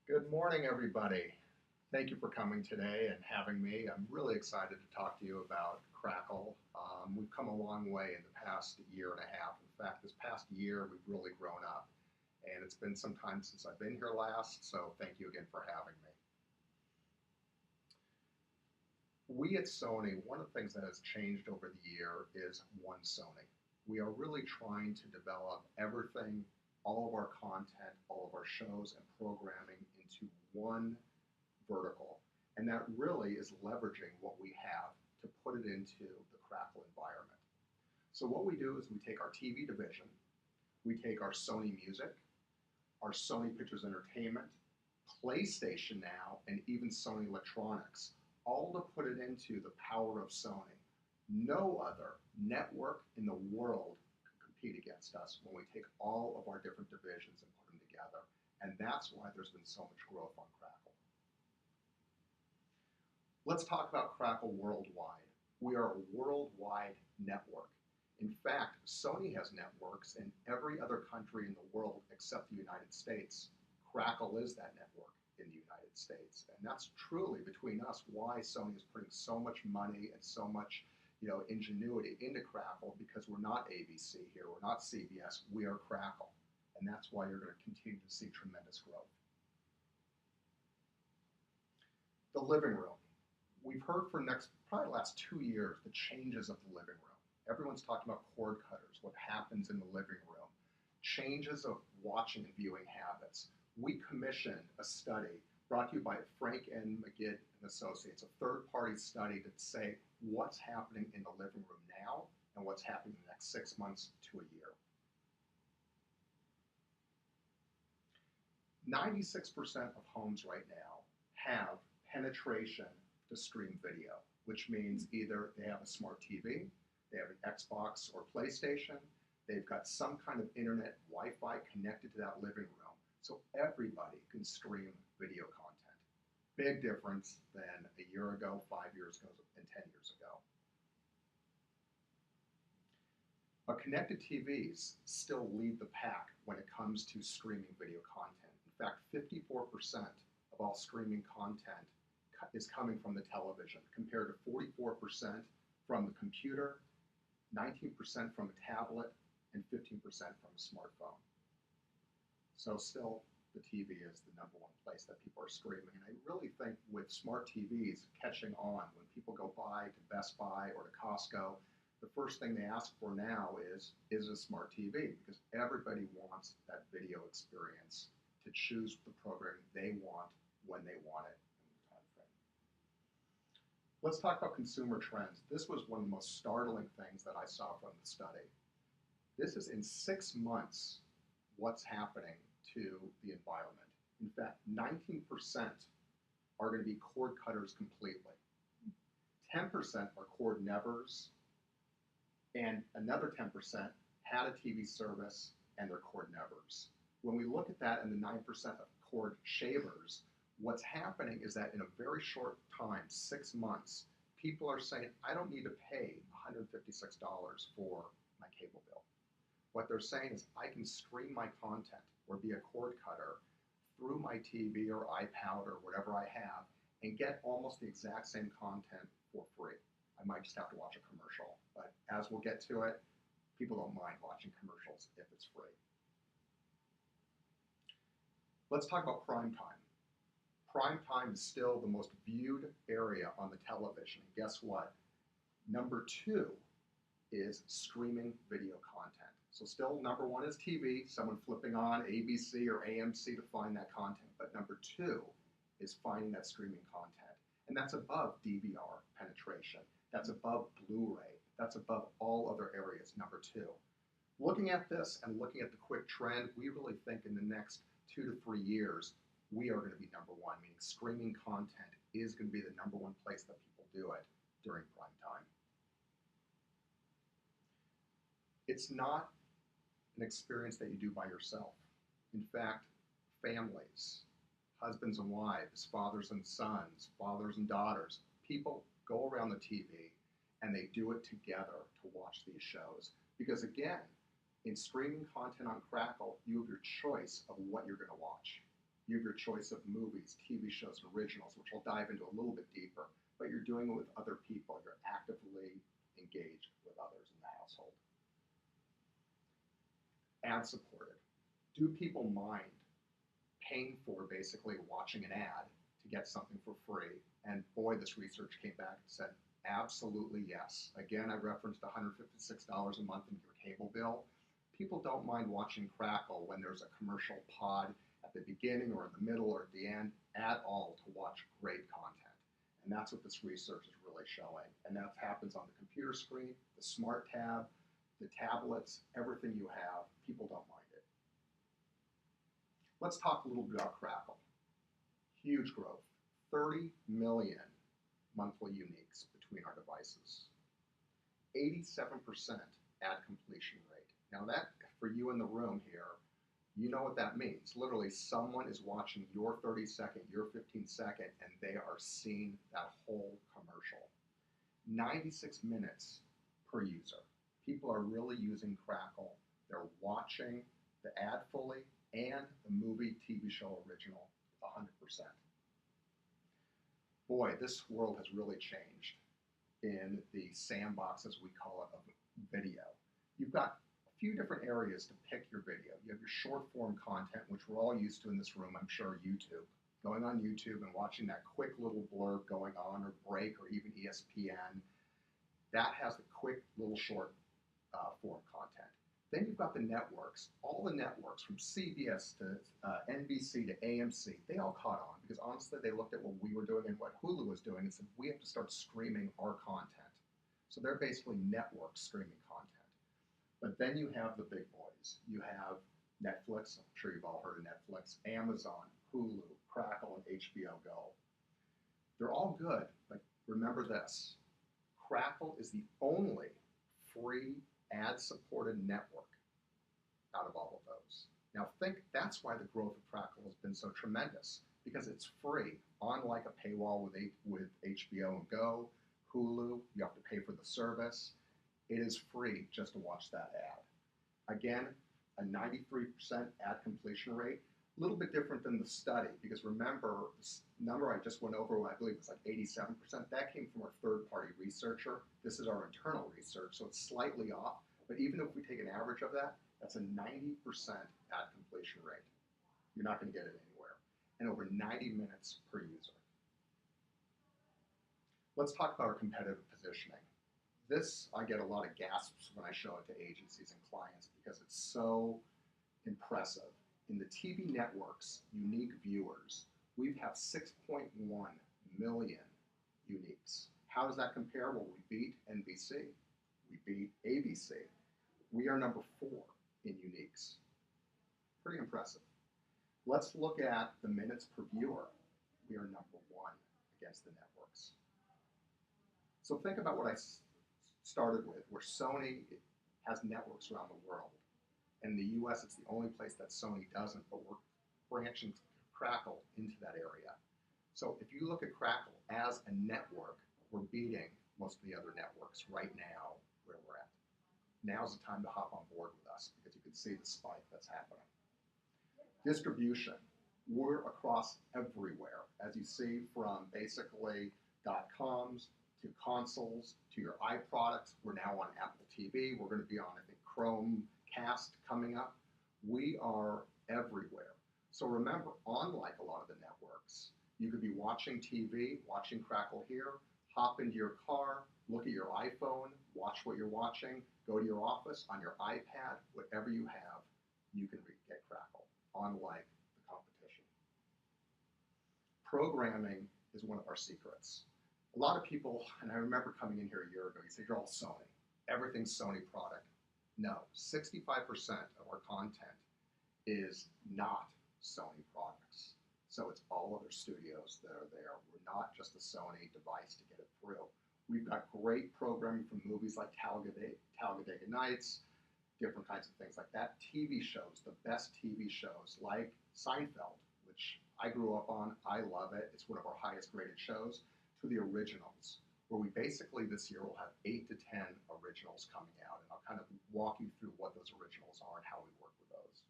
Good morning, everybody. Thank you for coming today and having me. I'm really excited to talk to you about Crackle. We've come a long way in the past year and a half. In fact, this past year, we've really grown up. And it's been some time since I've been here last, so thank you again for having me. We at Sony, one of the things that has changed over the year is One Sony. We are really trying to develop everything, all of our content, all of our shows and programming into one vertical. And that really is leveraging what we have to put it into the Crackle environment. So what we do is we take our TV division, we take our Sony Music, our Sony Pictures Entertainment, PlayStation now, and even Sony Electronics, all to put it into the power of Sony. No other network in the world can compete against us when we take all of our different divisions and put them together. And that's why there's been so much growth on Crackle. Let's talk about Crackle worldwide. We are a worldwide network. In fact, Sony has networks in every other country in the world except the United States. Crackle is that network in the United States. And that's truly, between us, why Sony is putting so much money and so much ingenuity into Crackle, because we're not ABC here, we're not CBS, we are Crackle. And that's why you're going to continue to see tremendous growth. The living room. We've heard for probably the last 2 years, the changes of the living room. Everyone's talking about cord cutters, what happens in the living room, changes of watching and viewing habits. We commissioned a study brought to you by Frank N. McGid and Associates, a third-party study to say what's happening in the living room now and what's happening in the next 6 months to a year. 96% of homes right now have penetration to stream video, which means either they have a smart TV, they have an Xbox or PlayStation, they've got some kind of internet Wi-Fi connected to that living room, so everybody can stream video content. Big difference than a year ago, 5 years ago, and 10 years ago. But connected TVs still lead the pack when it comes to streaming video content. In fact, 54% of all streaming content is coming from the television, compared to 44% from the computer, 19% from a tablet, and 15% from a smartphone. So still, the TV is the #1 place that people are streaming. And I really think with smart TVs catching on, when people go by to Best Buy or to Costco, the first thing they ask for now is it a smart TV? Because everybody wants that video experience to choose the programming they want when they want it in the time frame. Let's talk about consumer trends. This was one of the most startling things that I saw from the study. This is in 6 months what's happening to the environment. In fact, 19% are going to be cord cutters completely. 10% are cord nevers, and another 10% had a TV service and they're cord nevers. When we look at that and the 9% of cord shavers, what's happening is that in a very short time, 6 months, people are saying, I don't need to pay $156 for my cable bill. What they're saying is, I can stream my content or be a cord cutter through my TV or iPad or whatever I have and get almost the exact same content for free. I might just have to watch a commercial, but as we'll get to it, people don't mind watching commercials if it's free. Let's talk about prime time. Prime time is still the most viewed area on the television. And guess what? #2 is streaming video content. So still #1 is TV, someone flipping on ABC or AMC to find that content. But #2 is finding that streaming content. And that's above DVR penetration. That's above Blu-ray. That's above all other areas, #2. Looking at this and looking at the quick trend, we really think in the next 2 to 3 years, we are going to be #1, meaning streaming content is going to be the #1 place that people do it during prime time. It's not an experience that you do by yourself. In fact, families, husbands and wives, fathers and sons, fathers and daughters, people go around the TV and they do it together to watch these shows. Because again, in streaming content on Crackle, you have your choice of what you're going to watch. You have your choice of movies, TV shows, and originals, which I'll dive into a little bit deeper, but you're doing it with other people. You're actively engaged with others in the household. Ad supported. Do people mind paying for basically watching an ad to get something for free? And boy, this research came back and said, absolutely yes. Again, I referenced $156 a month in your cable bill. People don't mind watching Crackle when there's a commercial pod at the beginning or in the middle or at the end at all to watch great content. And that's what this research is really showing. And that happens on the computer screen, the smart tab, the tablets, everything you have. People don't mind it. Let's talk a little bit about Crackle. Huge growth, 30 million monthly uniques between our devices. 87% ad completion rate. Now that, for you in the room here, you know what that means. Literally, someone is watching your 30-second, your 15-second, and they are seeing that whole commercial. 96 minutes per user. People are really using Crackle. They're watching the ad fully and the movie, TV show original 100%. Boy, this world has really changed in the sandbox, as we call it, of video. You've got a few different areas to pick your video. You have your short form content, which we're all used to in this room, I'm sure, YouTube. Going on YouTube and watching that quick little blurb going on, or break, or even ESPN. That has the quick little short form content. Then you've got the networks. All the networks from CBS to NBC to AMC, they all caught on because honestly they looked at what we were doing and what Hulu was doing and said, we have to start streaming our content. So they're basically network streaming content. But then you have the big boys. You have Netflix, I'm sure you've all heard of Netflix, Amazon, Hulu, Crackle, and HBO Go. They're all good, but remember this. Crackle is the only free ad-supported network out of all of those. Now think, that's why the growth of Crackle has been so tremendous, because it's free, unlike a paywall with HBO and Go, Hulu, you have to pay for the service. It is free just to watch that ad. Again, a 93% ad completion rate, a little bit different than the study, because remember, this number I just went over, I believe it's like 87%, that came from our third-party researcher. This is our internal research, so it's slightly off, but even if we take an average of that, that's a 90% ad completion rate. You're not going to get it anywhere. And over 90 minutes per user. Let's talk about our competitive positioning. This, I get a lot of gasps when I show it to agencies and clients because it's so impressive. In the TV networks, unique viewers, we have 6.1 million uniques. How does that compare? Well, we beat NBC. We beat ABC. We are number 4 in uniques. Pretty impressive. Let's look at the minutes per viewer. We are number 1 against the networks. So think about what I started with, where Sony has networks around the world. In the US, it's the only place that Sony doesn't, but we're branching Crackle into that area. So if you look at Crackle as a network, we're beating most of the other networks right now where we're at. Now's the time to hop on board with us because you can see the spike that's happening. Distribution, we're across everywhere. As you see, from basically .coms to consoles to your iProducts. We're now on Apple TV. We're going to be on, I think, Chromecast coming up. We are everywhere. So remember, unlike a lot of the networks, you could be watching TV, watching Crackle here, hop into your car, look at your iPhone, watch what you're watching, go to your office, on your iPad, whatever you have, you can get Crackle, unlike the competition. Programming is one of our secrets. A lot of people, and I remember coming in here a year ago, you say, you're all Sony. Everything's Sony product. No, 65% of our content is not Sony products. So it's all other studios that are there. We're not just a Sony device to get it through. We've got great programming from movies like Talladega Nights, different kinds of things like that. TV shows, the best TV shows like Seinfeld, which I grew up on. I love it. It's one of our highest rated shows, to the originals, where we basically this year will have 8 to 10 originals coming out. And I'll kind of walk you through what those originals are and how we work with those.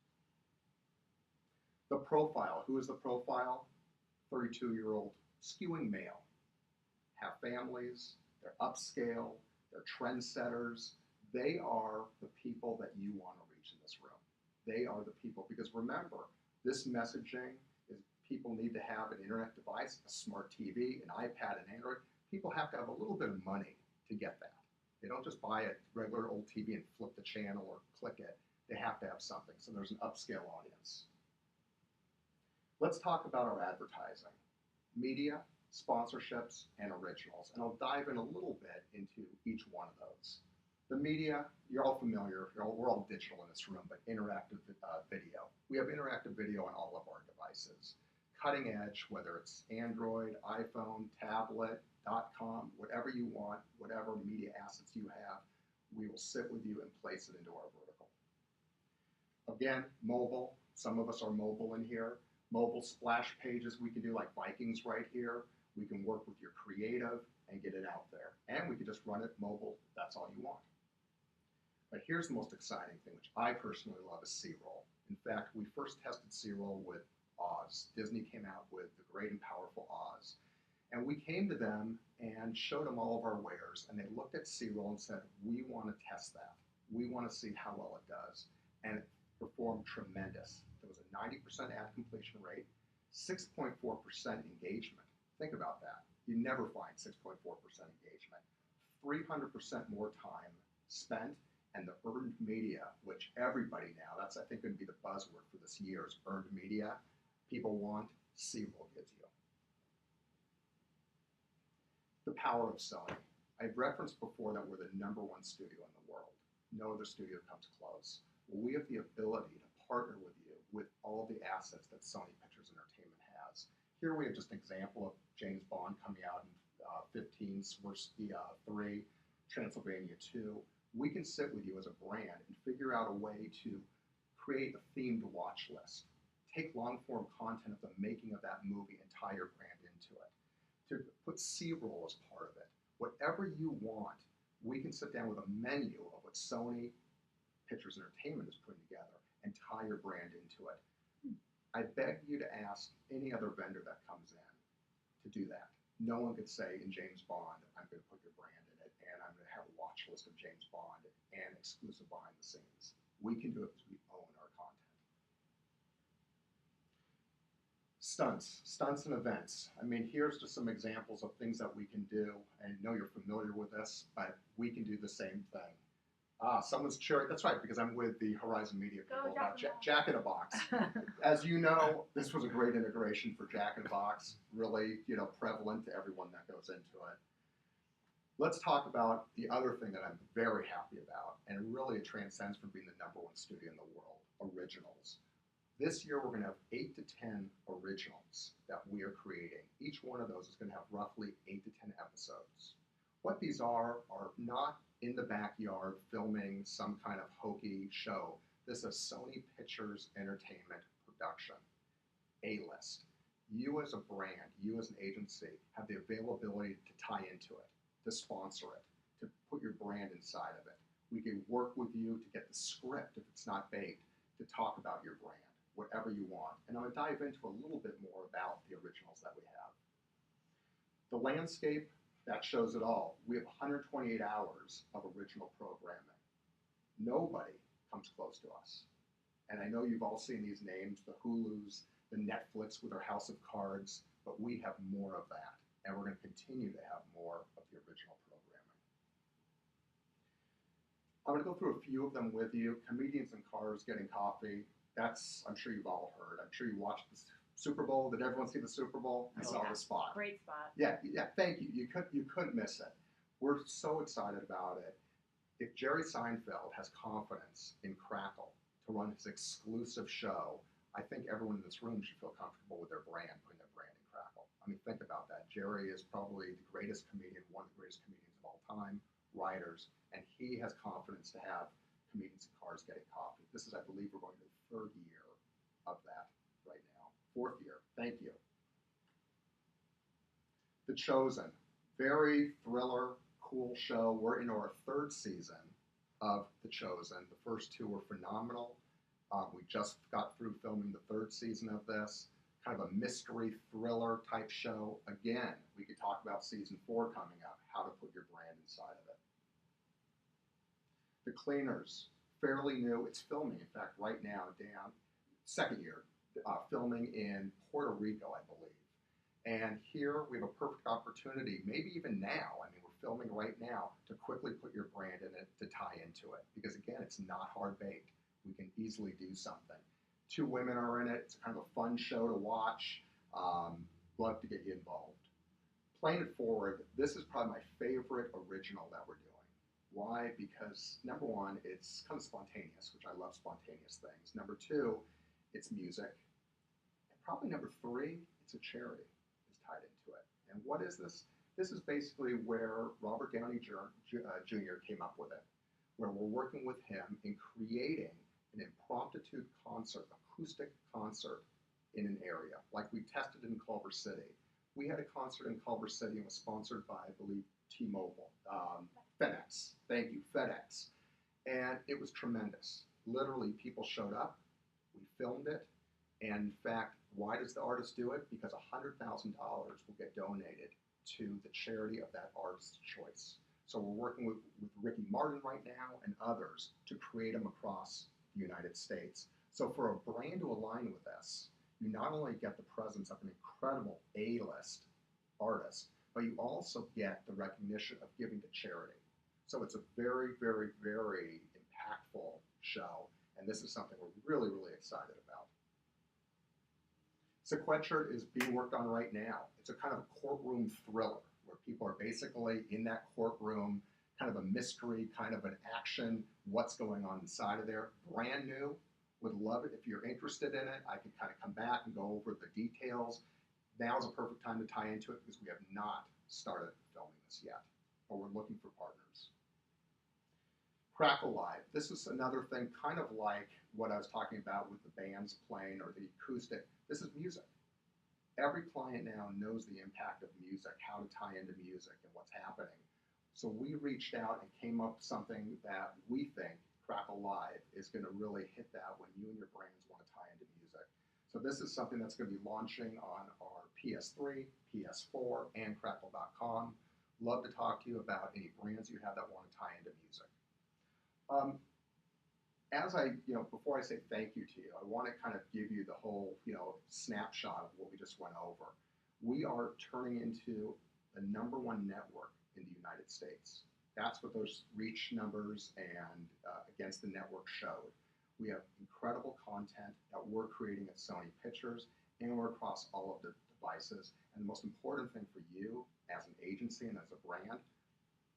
The profile. Who is the profile? 32-year-old skewing male. Have families, they're upscale, they're trendsetters. They are the people that you want to reach in this room. They are the people, because remember, this messaging is people need to have an internet device, a smart TV, an iPad, an Android. People have to have a little bit of money to get that. They don't just buy a regular old TV and flip the channel or click it. They have to have something. So there's an upscale audience. Let's talk about our advertising. Media, sponsorships, and originals. And I'll dive in a little bit into each one of those. The media, you're all familiar, we're all digital in this room, but interactive video. We have interactive video on all of our devices. Cutting edge, whether it's Android, iPhone, tablet, .com, whatever you want, whatever media assets you have, we will sit with you and place it into our vertical. Again, mobile, some of us are mobile in here. Mobile splash pages we can do like Vikings right here. We can work with your creative and get it out there. And we can just run it mobile, if that's all you want. But here's the most exciting thing, which I personally love, is C-roll. In fact, we first tested C-roll with Oz. Disney came out with the great and powerful Oz. And we came to them and showed them all of our wares, and they looked at C-roll and said, we want to test that. We want to see how well it does. And it performed tremendous. There was a 90% ad completion rate, 6.4% engagement. Think about that. You never find 6.4% engagement. 300% more time spent, and the earned media, which everybody now, that's I think going to be the buzzword for this year, is earned media. People want, C-roll gives you. The power of Sony. I've referenced before that we're the #1 studio in the world. No other studio comes close. Well, we have the ability to partner with you with all the assets that Sony Pictures Entertainment has. Here we have just an example of James Bond coming out in 15, Swirsky 3, Transylvania 2. We can sit with you as a brand and figure out a way to create a themed watch list. Take long-form content of the making of that movie and tie your brand into it. To put C-roll as part of it. Whatever you want, we can sit down with a menu of what Sony Pictures Entertainment is putting together and tie your brand into it. I beg you to ask any other vendor that comes in to do that. No one could say in James Bond, I'm going to put your brand in it, and I'm going to have a watch list of James Bond and exclusive behind the scenes. We can do it because we own our content. Stunts and events. I mean, here's just some examples of things that we can do. And I know you're familiar with this, but we can do the same thing. Someone's cheering. That's right, because I'm with the Horizon Media people about Jack in a Box. As you know, this was a great integration for Jack in a Box, really, prevalent to everyone that goes into it. Let's talk about the other thing that I'm very happy about, and really it transcends from being the #1 studio in the world, originals. This year we're going to have 8 to 10 originals that we are creating. Each one of those is going to have roughly 8 to 10 episodes. What these are not in the backyard filming some kind of hokey show. This is Sony Pictures Entertainment production, A-list. You as a brand, you as an agency, have the availability to tie into it, to sponsor it, to put your brand inside of it. We can work with you to get the script, if it's not baked, to talk about your brand, whatever you want. And I'm going to dive into a little bit more about the originals that we have. The landscape, that shows it all. We have 128 hours of original programming. Nobody comes close to us. And I know you've all seen these names, the Hulus, the Netflix with our House of Cards, but we have more of that. And we're going to continue to have more of the original programming. I'm going to go through a few of them with you. Comedians in cars getting coffee. That's, I'm sure you've all heard. I'm sure you watched this Super Bowl. Did everyone see the Super Bowl? You saw the spot. Great spot. Yeah, thank you. You couldn't miss it. We're so excited about it. If Jerry Seinfeld has confidence in Crackle to run his exclusive show, I think everyone in this room should feel comfortable with their brand, putting their brand in Crackle. I mean, think about that. Jerry is probably the greatest comedian, one of the greatest comedians of all time, writers, and he has confidence to have comedians in cars getting coffee. This is, I believe, we're going to the 3rd year of that right now. 4th year. Thank you. The Chosen. Very thriller, cool show. We're in our 3rd season of The Chosen. The first 2 were phenomenal. We just got through filming the 3rd season of this, kind of a mystery thriller type show. Again, we could talk about season 4 coming up, how to put your brand inside of it. The Cleaners, fairly new. It's filming, in fact, right now, down 2nd year, filming in Puerto Rico, I believe. And here we have a perfect opportunity, maybe even now, I mean, we're filming right now, to quickly put your brand in it to tie into it. Because again, it's not hard-baked. We can easily do something. 2 women are in it. It's kind of a fun show to watch. Love to get you involved. Playing it forward, this is probably my favorite original that we're doing. Why? Because number 1, it's kind of spontaneous, which I love spontaneous things. Number 2, it's music. And probably number 3, it's a charity is tied into it. And what is this? This is basically where Robert Downey Jr. came up with it, where we're working with him in creating an impromptu concert, acoustic concert in an area, like we tested in Culver City. We had a concert in Culver City and was sponsored by, I believe, T-Mobile, FedEx. Thank you, FedEx. And it was tremendous. Literally, people showed up, we filmed it, and in fact, why does the artist do it? Because $100,000 will get donated to the charity of that artist's choice. So we're working with Ricky Martin right now and others to create them across the United States. So for a brand to align with us, you not only get the presence of an incredible A-list artist, but you also get the recognition of giving to charity. So it's a very, very, very impactful show, and this is something we're really, really excited about. Sequestered is being worked on right now. It's a kind of a courtroom thriller where people are basically in that courtroom, kind of a mystery, kind of an action, what's going on inside of there. Brand new, would love it. If you're interested in it, I can kind of come back and go over the details. Now's a perfect time to tie into it because we have not started filming this yet, but we're looking for partners. Crackle Live. This is another thing kind of like what I was talking about with the bands playing or the acoustic. This is music. Every client now knows the impact of music, how to tie into music and what's happening. So we reached out and came up with something that we think Crackle Live is going to really hit that when you and your brands want to tie into music. So this is something that's going to be launching on our PS3, PS4, and Crackle.com. Love to talk to you about any brands you have that want to tie into music. Before I say thank you to you, I want to kind of give you the whole, snapshot of what we just went over. We are turning into the #1 network in the United States. That's what those reach numbers and against the network showed. We have incredible content that we're creating at Sony Pictures, and we're across all of the devices. And the most important thing for you as an agency and as a brand,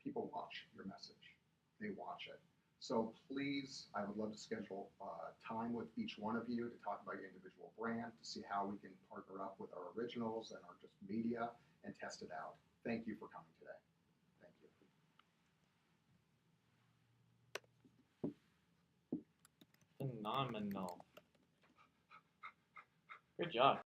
people watch your message. They watch it. So please, I would love to schedule time with each one of you to talk about your individual brand, to see how we can partner up with our originals and our just media and test it out. Thank you for coming today. Thank you. Phenomenal. Good job.